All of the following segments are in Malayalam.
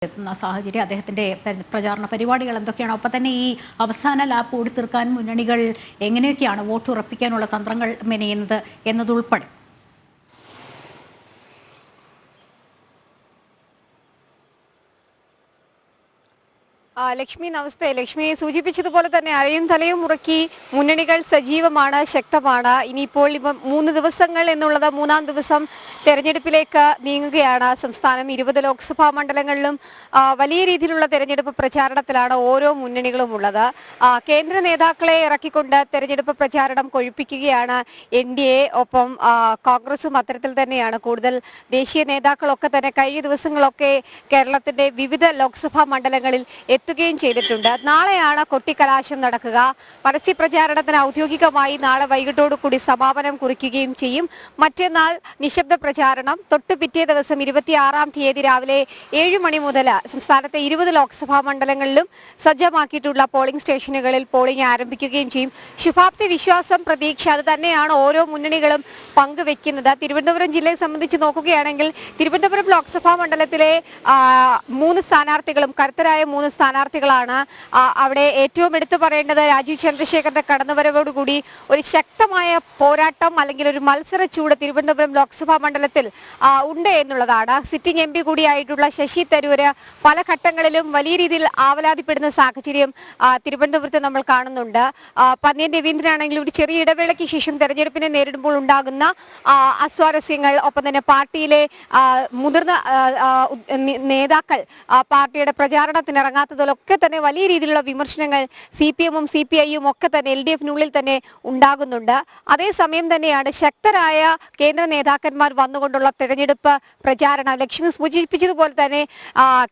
എത്തുന്ന സാഹചര്യം അദ്ദേഹത്തിന്റെ പ്രചാരണ പരിപാടികൾ എന്തൊക്കെയാണ്? ഒപ്പം തന്നെ ഈ അവസാന ലാപ്പ് ഓടിത്തീർക്കാൻ മുന്നണികൾ എങ്ങനെയൊക്കെയാണ് വോട്ട് ഉറപ്പിക്കാനുള്ള തന്ത്രങ്ങൾ മെനയുന്നത് എന്നതുൾപ്പെടെ. ലക്ഷ്മി നമസ്തേ. ലക്ഷ്മി സൂചിപ്പിച്ചതുപോലെ തന്നെ അരയും തലയും മുറക്കി മുന്നണികൾ സജീവമാണ്, ശക്തമാണ്. ഇനിയിപ്പോൾ 3 ദിവസങ്ങൾ എന്നുള്ളത് 3-ാം ദിവസം തെരഞ്ഞെടുപ്പിലേക്ക് നീങ്ങുകയാണ്. സംസ്ഥാനം 20 ലോക്സഭാ മണ്ഡലങ്ങളിലും വലിയ രീതിയിലുള്ള തെരഞ്ഞെടുപ്പ് പ്രചാരണത്തിലാണ് ഓരോ മുന്നണികളും ഉള്ളത്. കേന്ദ്ര നേതാക്കളെ ഇറക്കിക്കൊണ്ട് തെരഞ്ഞെടുപ്പ് പ്രചാരണം കൊഴുപ്പിക്കുകയാണ് NDA. ഒപ്പം കോൺഗ്രസും അത്തരത്തിൽ തന്നെയാണ്. കൂടുതൽ ദേശീയ നേതാക്കളൊക്കെ തന്നെ കഴിഞ്ഞ ദിവസങ്ങളൊക്കെ കേരളത്തിന്റെ വിവിധ ലോക്സഭാ മണ്ഡലങ്ങളിൽ എത്തുകയും ചെയ്തിട്ടുണ്ട്. നാളെയാണ് കൊട്ടിക്കലാശം നടക്കുക. പരസ്യ പ്രചാരണത്തിന് ഔദ്യോഗികമായി നാളെ വൈകിട്ടോടുകൂടി സമാപനം കുറിക്കുകയും ചെയ്യും. മറ്റന്നാൾ നിശബ്ദ പ്രചാരണം. തൊട്ടു പിറ്റേ ദിവസം 26-ാം തീയതി രാവിലെ 7 മണി മുതൽ സംസ്ഥാനത്തെ 20 ലോക്സഭാ മണ്ഡലങ്ങളിലും സജ്ജമാക്കിയിട്ടുള്ള പോളിംഗ് സ്റ്റേഷനുകളിൽ പോളിംഗ് ആരംഭിക്കുകയും ചെയ്യും. ശുഭാപ്തി വിശ്വാസം, പ്രതീക്ഷ, അത് തന്നെയാണ് ഓരോ മുന്നണികളും പങ്കുവെക്കുന്നത്. തിരുവനന്തപുരം ജില്ലയെ സംബന്ധിച്ച് നോക്കുകയാണെങ്കിൽ തിരുവനന്തപുരം ലോക്സഭാ മണ്ഡലത്തിലെ 3 സ്ഥാനാർത്ഥികളും കരുത്തരായ 3 സ്ഥാനാർത്ഥികളാണ്. അവിടെ ഏറ്റവും എടുത്തു പറയേണ്ടത് രാജീവ് ചന്ദ്രശേഖരന്റെ കടന്നുവരവോടുകൂടി ഒരു ശക്തമായ പോരാട്ടം അല്ലെങ്കിൽ ഒരു മത്സര ചൂട് തിരുവനന്തപുരം ലോക്സഭാ മണ്ഡലത്തിൽ ഉണ്ട് എന്നുള്ളതാണ്. സിറ്റിംഗ് MP കൂടിയായിട്ടുള്ള ശശി തരൂര് പല ഘട്ടങ്ങളിലും വലിയ രീതിയിൽ ആവലാതിപ്പെടുന്ന സാഹചര്യം തിരുവനന്തപുരത്ത് നമ്മൾ കാണുന്നുണ്ട്. പന്ന്യൻ രവീന്ദ്രനാണെങ്കിലും ഒരു ചെറിയ ഇടവേളയ്ക്ക് ശേഷം തെരഞ്ഞെടുപ്പിനെ നേരിടുമ്പോൾ ഉണ്ടാകുന്ന അസ്വാരസ്യങ്ങൾ, ഒപ്പം തന്നെ പാർട്ടിയിലെ മുതിർന്ന നേതാക്കൾ പാർട്ടിയുടെ പ്രചാരണത്തിന് ഇറങ്ങാത്തതിലൊക്കെ തന്നെ വലിയ രീതിയിലുള്ള വിമർശനങ്ങൾ CPM-ഉം CPI-യും ഒക്കെ തന്നെ LDF-നുള്ളിൽ തന്നെ ഉണ്ടാകുന്നുണ്ട്. അതേസമയം തന്നെയാണ് ശക്തരായ കേന്ദ്ര നേതാക്കന്മാർ വന്നുകൊണ്ടുള്ള തെരഞ്ഞെടുപ്പ് പ്രചാരണം. ലക്ഷ്മി സൂചിപ്പിച്ചതുപോലെ തന്നെ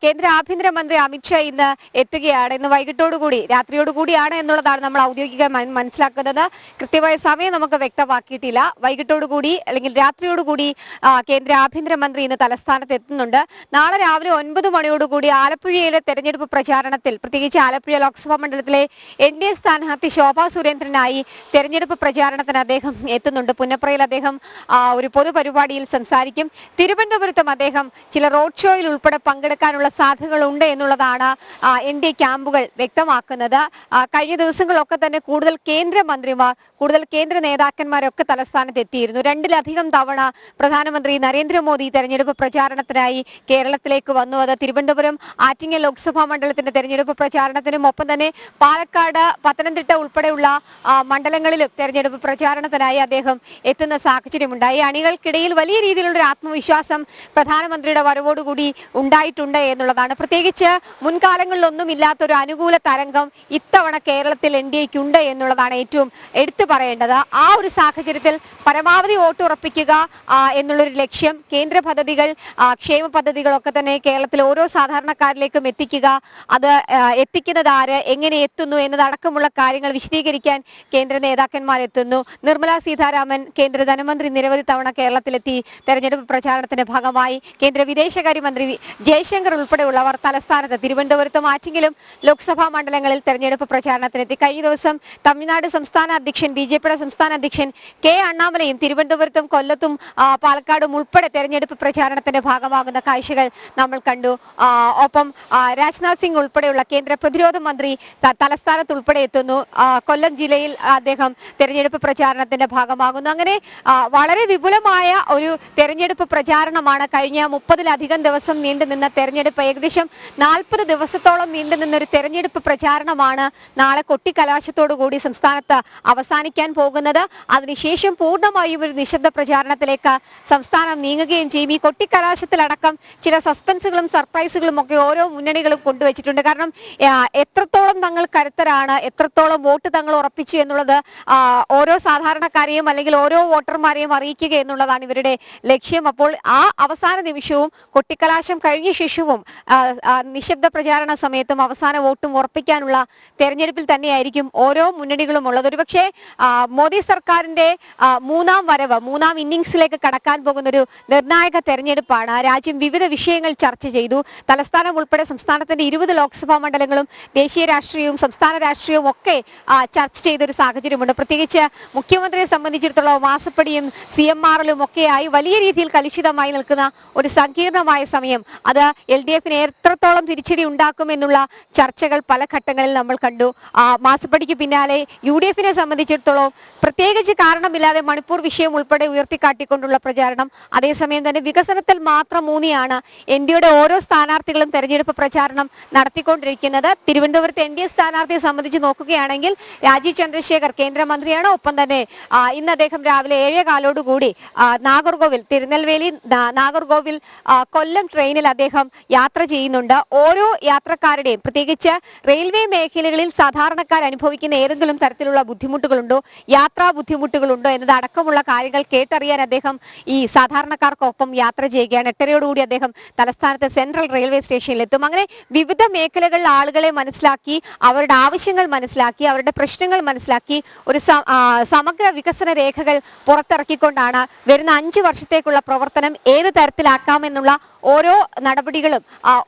കേന്ദ്ര ആഭ്യന്തരമന്ത്രി അമിത്ഷാ ഇന്ന് എത്തുകയാണ്. ഇന്ന് വൈകിട്ടോടുകൂടി, രാത്രിയോടുകൂടിയാണ് എന്നുള്ളതാണ് നമ്മൾ ഔദ്യോഗികമായി മനസ്സിലാക്കുന്നത്. കൃത്യമായ സമയം നമുക്ക് വ്യക്തമാക്കിയിട്ടില്ല. വൈകിട്ടോടുകൂടി അല്ലെങ്കിൽ രാത്രിയോടുകൂടി കേന്ദ്ര ആഭ്യന്തരമന്ത്രി ഇന്ന് തലസ്ഥാനത്ത് എത്തുന്നുണ്ട്. നാളെ രാവിലെ 9 മണിയോടുകൂടി ആലപ്പുഴയിലെ തെരഞ്ഞെടുപ്പ് പ്രചാരണത്തിൽ, പ്രത്യേകിച്ച് ആലപ്പുഴ ലോക്സഭാ മണ്ഡലത്തിലെ NDA സ്ഥാനാർത്ഥി ശോഭാ സുരേന്ദ്രനായി തെരഞ്ഞെടുപ്പ് പ്രചാരണത്തിന് അദ്ദേഹം എത്തുന്നുണ്ട്. പുന്നപ്രയിൽ അദ്ദേഹം ഒരു പൊതുപരിപാടിയിൽ സംസാരിക്കും. തിരുവനന്തപുരത്തും അദ്ദേഹം ചില റോഡ് ഷോയിൽ ഉൾപ്പെടെ പങ്കെടുക്കാനുള്ള സാധ്യതകളുണ്ട് എന്നുള്ളതാണ് NDA ക്യാമ്പുകൾ വ്യക്തമാക്കുന്നത്. കഴിഞ്ഞ ദിവസങ്ങളൊക്കെ തന്നെ കൂടുതൽ കേന്ദ്രമന്ത്രിമാർ, കൂടുതൽ കേന്ദ്ര നേതാക്കന്മാരൊക്കെ തലസ്ഥാനത്ത് എത്തിയിരുന്നു. 2-ലധികം തവണ പ്രധാനമന്ത്രി നരേന്ദ്രമോദി തെരഞ്ഞെടുപ്പ് പ്രചാരണത്തിനായി കേരളത്തിലേക്ക് വന്നു. അത് തിരുവനന്തപുരം ആറ്റിങ്ങൽ ലോക്സഭാ മണ്ഡലത്തിന്റെ തെരഞ്ഞെടുപ്പ് പ്രചാരണത്തിനും ഒപ്പം തന്നെ പാലക്കാട്, പത്തനംതിട്ട ഉൾപ്പെടെയുള്ള മണ്ഡലങ്ങളിലും തെരഞ്ഞെടുപ്പ് പ്രചാരണത്തിനായി അദ്ദേഹം എത്തുന്ന സാഹചര്യമുണ്ടായി. അണികൾക്കിടയിൽ വലിയ രീതിയിലുള്ള ഒരു ആത്മവിശ്വാസം പ്രധാനമന്ത്രിയുടെ വരവോടുകൂടി ഉണ്ടായിട്ടുണ്ട് എന്നുള്ളതാണ്. പ്രത്യേകിച്ച് മുൻകാലങ്ങളിലൊന്നും ഇല്ലാത്തൊരു അനുകൂല തരംഗം ഇത്തവണ കേരളത്തിൽ NDAയ്ക്കുണ്ട് എന്നുള്ളതാണ് ഏറ്റവും എടുത്തു പറയേണ്ടത്. ആ ഒരു സാഹചര്യത്തിൽ പരമാവധി വോട്ട് ഉറപ്പിക്കുക എന്നുള്ളൊരു ലക്ഷ്യം, കേന്ദ്ര പദ്ധതികൾ, ക്ഷേമ പദ്ധതികളൊക്കെ തന്നെ കേരളത്തിലെ ഓരോ സാധാരണക്കാരിലേക്കും എത്തിക്കുക, അത് എത്തിക്കുന്നത് ആര്, എങ്ങനെ എത്തുന്നു എന്നതടക്കമുള്ള കാര്യങ്ങൾ വിശദീകരിക്കാൻ കേന്ദ്ര നേതാക്കന്മാരെത്തുന്നു. നിർമ്മല സീതാരാമൻ, കേന്ദ്ര ധനമന്ത്രി, നിരവധി തവണ കേരളത്തിലെത്തി തെരഞ്ഞെടുപ്പ് പ്രചാരണത്തിന്റെ ഭാഗമായി. കേന്ദ്ര വിദേശകാര്യമന്ത്രി ജയശങ്കർ ഉൾപ്പെടെയുള്ളവർ തലസ്ഥാനത്ത് തിരുവനന്തപുരത്തും ആറ്റിങ്ങലും ലോക്സഭാ മണ്ഡലങ്ങളിൽ തെരഞ്ഞെടുപ്പ് പ്രചാരണത്തിനെത്തി. കഴിഞ്ഞ ദിവസം തമിഴ്നാട് സംസ്ഥാന അധ്യക്ഷൻ, BJP-യുടെ സംസ്ഥാന അധ്യക്ഷൻ K. അണ്ണാമലയും തിരുവനന്തപുരത്തും കൊല്ലത്തും പാലക്കാടും ഉൾപ്പെടെ തെരഞ്ഞെടുപ്പ് പ്രചാരണത്തിന്റെ ഭാഗമാകുന്ന കാഴ്ചകൾ നമ്മൾ കണ്ടു. ഒപ്പം രാജ്നാഥ് സിംഗ് ഉൾപ്പെടെയുള്ള കേന്ദ്ര പ്രതിരോധ മന്ത്രി തലസ്ഥാനത്ത് ഉൾപ്പെടെ എത്തുന്നു. കൊല്ലം ജില്ലയിൽ അദ്ദേഹം തെരഞ്ഞെടുപ്പ് പ്രചാരണത്തിന്റെ ഭാഗമാകുന്നു. അങ്ങനെ വളരെ വിപുലമായ ഒരു തെരഞ്ഞെടുപ്പ് പ്രചാരണമാണ്. കഴിഞ്ഞ 30-ലധികം ദിവസം നീണ്ടുനിന്ന തെരഞ്ഞെടുപ്പ്, ഏകദേശം 40 ദിവസത്തോളം നീണ്ടുനിന്ന ഒരു തെരഞ്ഞെടുപ്പ് പ്രചാരണമാണ് നാളെ കൊട്ടിക്കലാശത്തോടുകൂടി സംസ്ഥാനത്ത് അവസാനിക്കാൻ പോകുന്നത്. അതിനുശേഷം പൂർണ്ണമായും ഒരു നിശബ്ദ പ്രചാരണത്തിലേക്ക് സംസ്ഥാനം നീങ്ങുകയും ചെയ്യും. ഈ കൊട്ടിക്കലാശത്തിലടക്കം ചില സസ്പെൻസുകളും സർപ്രൈസുകളും ഒക്കെ ഓരോ മുന്നണികളും കൊണ്ടുവച്ചിട്ടുണ്ട്. കാരണം എത്രത്തോളം തങ്ങൾ കരുത്തരാണ്, എത്രത്തോളം വോട്ട് തങ്ങൾ ഉറപ്പിച്ചു എന്നുള്ളത് ഓരോ സാധാരണക്കാരെയും അല്ലെങ്കിൽ ഓരോ വോട്ടർമാരെയും അറിയിക്കുക എന്നുള്ളതാണ് ഇവരുടെ ലക്ഷ്യം. അപ്പോൾ ആ അവസാന നിമിഷവും കൊട്ടിക്കലാശം കഴിഞ്ഞ ശേഷവും നിശബ്ദ പ്രചാരണ സമയത്തും അവസാന വോട്ടും ഉറപ്പിക്കാനുള്ള തെരഞ്ഞെടുപ്പിൽ തന്നെയായിരിക്കും ഓരോ മുന്നണികളും ഉള്ളത്. ഒരുപക്ഷെ മോദി സർക്കാരിന്റെ 3-ാം വരവ്, 3-ാം ഇന്നിംഗ്സിലേക്ക് കടക്കാൻ പോകുന്ന ഒരു നിർണായക തെരഞ്ഞെടുപ്പാണ്. രാജ്യം വിവിധ വിഷയങ്ങൾ ചർച്ച ചെയ്തു. തലസ്ഥാനം ഉൾപ്പെടെ സംസ്ഥാനത്തിന്റെ 20 ലോക്സഭാ മണ്ഡലങ്ങളും ദേശീയ രാഷ്ട്രീയവും സംസ്ഥാന രാഷ്ട്രീയവും ഒക്കെ ചർച്ച ചെയ്തൊരു സാഹചര്യമുണ്ട്. പ്രത്യേകിച്ച് മുഖ്യമന്ത്രിയെ സംബന്ധിച്ചിടത്തോളം മാസപ്പടിയും CMRലും ഒക്കെയായി വലിയ രീതിയിൽ കലുഷിതമായി നിൽക്കുന്ന ഒരു സങ്കീർണമായ സമയം. അത് LDFന് എത്രത്തോളം തിരിച്ചടി ഉണ്ടാക്കുമെന്നുള്ള ചർച്ചകൾ പല ഘട്ടങ്ങളിൽ നമ്മൾ കണ്ടു. മാസപ്പടിക്ക് പിന്നാലെ UDFനെ സംബന്ധിച്ചിടത്തോളം പ്രത്യേകിച്ച് കാരണമില്ലാതെ മണിപ്പൂർ വിഷയം ഉൾപ്പെടെ ഉയർത്തിക്കാട്ടിക്കൊണ്ടുള്ള പ്രചാരണം. അതേസമയം തന്നെ വികസനത്തിൽ മാത്രം ഊന്നിയാണ് NDAയുടെ ഓരോ സ്ഥാനാർത്ഥികളും തെരഞ്ഞെടുപ്പ് പ്രചാരണം നടത്തിക്കൊണ്ടിരിക്കുന്നത്. തിരുവനന്തപുരത്ത് NDA സ്ഥാനാർത്ഥിയെ സംബന്ധിച്ച് നോക്കുകയാണെങ്കിൽ രാജീവ് ചന്ദ്രശേഖർ കേന്ദ്രമന്ത്രിയാണ്. ഒപ്പം തന്നെ ഇന്ന് അദ്ദേഹം രാവിലെ 7:15 നാഗർകോവിൽ തിരുനെൽവേലി നാഗർകോവിൽ കൊല്ലം ട്രെയിനിൽ അദ്ദേഹം യാത്ര ചെയ്യുന്നുണ്ട്. ഓരോ യാത്രക്കാരുടെയും പ്രത്യേകിച്ച് റെയിൽവേ മേഖലകളിൽ സാധാരണക്കാർ അനുഭവിക്കുന്ന ഏതെങ്കിലും തരത്തിലുള്ള ബുദ്ധിമുട്ടുകളുണ്ടോ, യാത്രാ ബുദ്ധിമുട്ടുകളുണ്ടോ എന്നത് അടക്കമുള്ള കാര്യങ്ങൾ കേട്ടറിയാൻ അദ്ദേഹം ഈ സാധാരണക്കാർക്കൊപ്പം യാത്ര ചെയ്യുകയാണ്. 8:30 അദ്ദേഹം തലസ്ഥാനത്ത് സെൻട്രൽ റെയിൽവേ സ്റ്റേഷനിൽ എത്തും. അങ്ങനെ വിവിധ മേഖലകളിൽ ആളുകളെ മനസ്സിലാക്കി, അവരുടെ ആവശ്യങ്ങൾ മനസ്സിലാക്കി, അവരുടെ പ്രശ്നങ്ങൾ മനസ്സിലാക്കി ഒരു സമഗ്ര വികസന രേഖകൾ പുറത്തിറക്കിക്കൊണ്ടാണ് വരുന്ന 5 വർഷത്തേക്കുള്ള പ്രവർത്തനം ഏത് തരത്തിലാക്കാമെന്നുള്ള ഓരോ നടപടികളും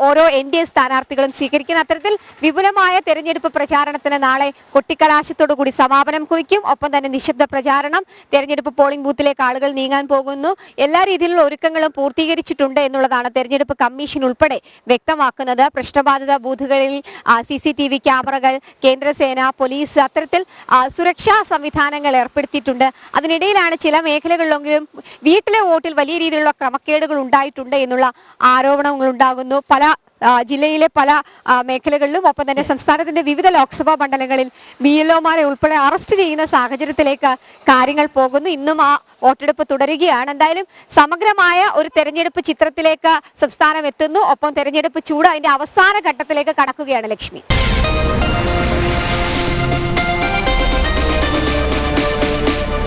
ഓരോ NDA സ്ഥാനാർത്ഥികളും സ്വീകരിക്കുന്ന അത്തരത്തിൽ വിപുലമായ തെരഞ്ഞെടുപ്പ് പ്രചാരണത്തിന് നാളെ കൊട്ടിക്കലാശത്തോടു കൂടി സമാപനം കുറിക്കും. ഒപ്പം തന്നെ നിശബ്ദ പ്രചാരണം, തെരഞ്ഞെടുപ്പ് പോളിംഗ് ബൂത്തിലേക്ക് ആളുകൾ നീങ്ങാൻ പോകുന്നു. എല്ലാ രീതിയിലുള്ള ഒരുക്കങ്ങളും പൂർത്തീകരിച്ചിട്ടുണ്ട് എന്നുള്ളതാണ് തെരഞ്ഞെടുപ്പ് കമ്മീഷൻ ഉൾപ്പെടെ വ്യക്തമാക്കുന്നത്. പ്രശ്നബാധിത ബൂത്തുകളിൽ CCTV ക്യാമറകൾ, കേന്ദ്രസേന, പോലീസ് അത്തരത്തിൽ സുരക്ഷാ സംവിധാനങ്ങൾ ഏർപ്പെടുത്തിയിട്ടുണ്ട്. അതിനിടയിലാണ് ചില മേഖലകളിലെങ്കിലും വീട്ടിലെ വോട്ടിൽ വലിയ രീതിയിലുള്ള ക്രമക്കേടുകൾ ഉണ്ടായിട്ടുണ്ട് എന്നുള്ള ആരോപണങ്ങൾ ഉണ്ടാകുന്നു. പല ജില്ലയിലെ പല മേഖലകളിലും ഒപ്പം തന്നെ സംസ്ഥാനത്തിന്റെ വിവിധ ലോക്സഭാ മണ്ഡലങ്ങളിൽ BLOമാരെ ഉൾപ്പെടെ അറസ്റ്റ് ചെയ്യുന്ന സാഹചര്യത്തിലേക്ക് കാര്യങ്ങൾ പോകുന്നു. ഇന്നും ആ വോട്ടെടുപ്പ് തുടരുകയാണ്. എന്തായാലും സമഗ്രമായ ഒരു തെരഞ്ഞെടുപ്പ് ചിത്രത്തിലേക്ക് സംസ്ഥാനം എത്തുന്നു. ഒപ്പം തെരഞ്ഞെടുപ്പ് ചൂട് അതിന്റെ അവസാന ഘട്ടത്തിലേക്ക് കടക്കുകയാണ്. ലക്ഷ്മി.